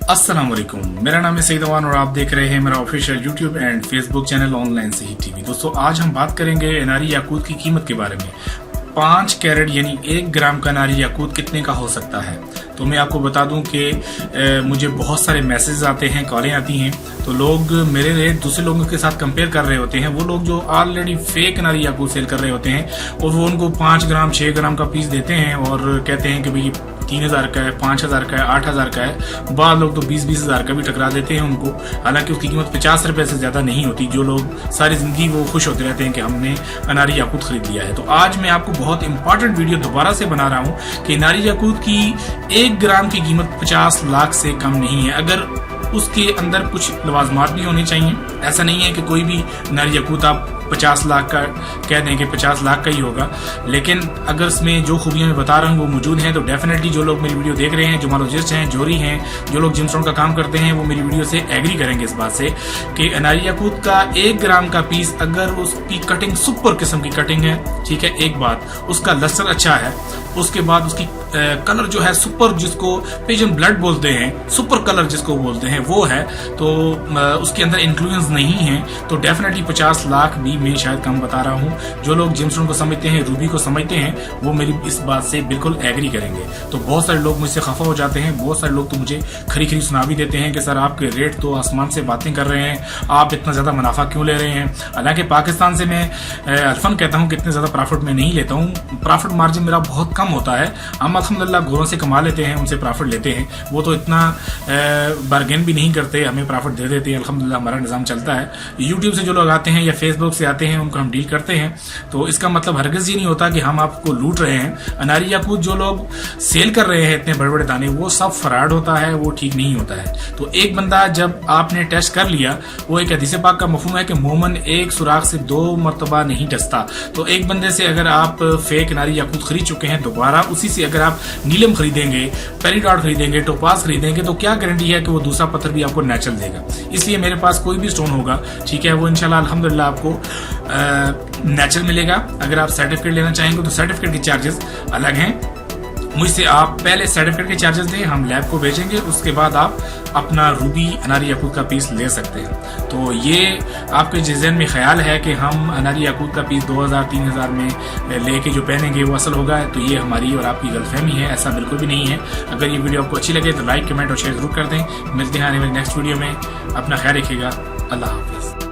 अस्सलाम वालेकुम, मेरा नाम है सईद अवान और आप देख रहे हैं मेरा official YouTube and Facebook channel online सही टीवी। दोस्तों आज हम बात करेंगे नारी याकूत की कीमत के बारे में। 5 कैरेट यानी 1 ग्राम का नारी याकूत कितने का हो सकता है। तो मैं आपको बता दूं कि मुझे बहुत सारे मैसेज आते हैं, कॉलें आती हैं, तो लोग मेरे रेट दूसरे लोगों के साथ कंपेयर कर रहे होते हैं। वो लोग जो ऑलरेडी फेक नारी याकूत सेल कर रहे होते हैं और वो उनको 5 ग्राम 6 ग्राम का पीस देते हैं और कहते हैं कि भाई 3000 का है, 5000 का है, 8000 का है। बाद लोग तो 20-20 हजार का भी टकरा देते हैं उनको, हालांकि उसकी कीमत 50 रुपए से ज्यादा नहीं होती। जो लोग सारी जिंदगी वो खुश होते रहते हैं कि हमने नारी याकूत खरीद लिया है। तो आज मैं आपको बहुत इंपॉर्टेंट वीडियो दोबारा से बना रहा हूँ कि नारी याकूत की 1 ग्राम की कीमत 50 लाख से कम नहीं है। अगर उसके अंदर कुछ लवाजमात भी होने चाहिए, ऐसा नहीं है कि कोई भी नारी याकूत आप 50 लाख का कह दें कि 50 लाख का ही होगा, लेकिन अगर इसमें जो खूबियां मैं बता रहा हूँ वो मौजूद हैं तो डेफिनेटली जो लोग मेरी वीडियो देख रहे हैं, जो मालोजिस्ट हैं, जोरी हैं, जो लोग जिम का काम करते हैं, वो मेरी वीडियो से एग्री करेंगे इस बात से कि नारी याकूत का 1 ग्राम का पीस अगर उसकी कटिंग सुपर किस्म की कटिंग है, ठीक है, एक बात उसका लस्टर अच्छा है, उसके बाद उसकी कलर जो है सुपर, जिसको पिजन ब्लड बोलते हैं, सुपर कलर जिसको बोलते हैं वो है, तो उसके अंदर इंक्लूजन्स नहीं है, तो डेफिनेटली 50 लाख भी मैं शायद कम बता रहा हूँ। जो लोग जिमस्टोन को समझते हैं, रूबी को समझते हैं, वो मेरी इस बात से बिल्कुल एग्री करेंगे। तो बहुत सारे लोग मुझसे खफा हो जाते हैं, बहुत सारे लोग तो मुझे खरी खरी सुना भी देते हैं कि सर आपके रेट तो आसमान से बातें कर रहे हैं, आप इतना ज्यादा मुनाफा क्यों ले रहे हैं। हालांकि पाकिस्तान से मैं अल्फन कहता हूँ कि इतने ज्यादा प्रॉफिट में नहीं लेता हूँ, प्रॉफिट मार्जिन मेरा बहुत कम होता है। हम अल्हम्दुलिल्लाह गोरों से कमा लेते हैं, उनसे प्रॉफिट लेते हैं, वो तो इतना बार्गेन भी नहीं करते, हमें प्रॉफिट दे देते हैं। अल्हम्दुलिल्लाह हमारा निजाम चलता है। यूट्यूब से जो लोग आते हैं या फेसबुक से आते हैं उनको हम डील करते हैं, तो इसका मतलब हरगिज़ ये नहीं होता कि हम आपको लूट रहे हैं। नारी याकूत जो लोग सेल कर रहे हैं इतने बड़े बड़े दाने, वो सब फ्रॉड होता है, वो ठीक नहीं होता है। तो एक बंदा जब आपने टेस्ट कर लिया, वो एक हदीस पाक का मफहूम है कि मोमन एक सुराख से 2 मरतबा नहीं डसता। तो एक बंदे से अगर आप फेक नारी याकूत खरीद चुके हैं, दोबारा उसी से अगर आप नीलम खरीदेंगे, पेरिडॉट खरीदेंगे, टोपास खरीदेंगे, तो क्या गारंटी है कि वो दूसरा पत्थर भी आपको नेचुरल देगा। इसलिए मेरे पास कोई भी स्टोन होगा, ठीक है, वो इंशाल्लाह अल्हम्दुलिल्लाह आपको नेचुरल मिलेगा। अगर आप सर्टिफिकेट लेना चाहेंगे तो सर्टिफिकेट के चार्जेस अलग हैं। मुझसे आप पहले सर्टिफिकेट के चार्जेस दें, हम लैब को भेजेंगे, उसके बाद आप अपना रूबी नारी याकूत का पीस ले सकते हैं। तो ये आपके जहन में ख्याल है कि हम नारी याकूत का पीस 2000-3000 में लेके जो पहनेंगे वो असल होगा, तो ये हमारी और आपकी गलतफहमी है, ऐसा बिल्कुल भी नहीं है। अगर ये वीडियो आपको अच्छी लगे तो लाइक, कमेंट और शेयर जरूर कर दें। मिलते हैं आने वाली नेक्स्ट वीडियो में। अपना ख्याल रखिएगा। अल्लाह हाफिज।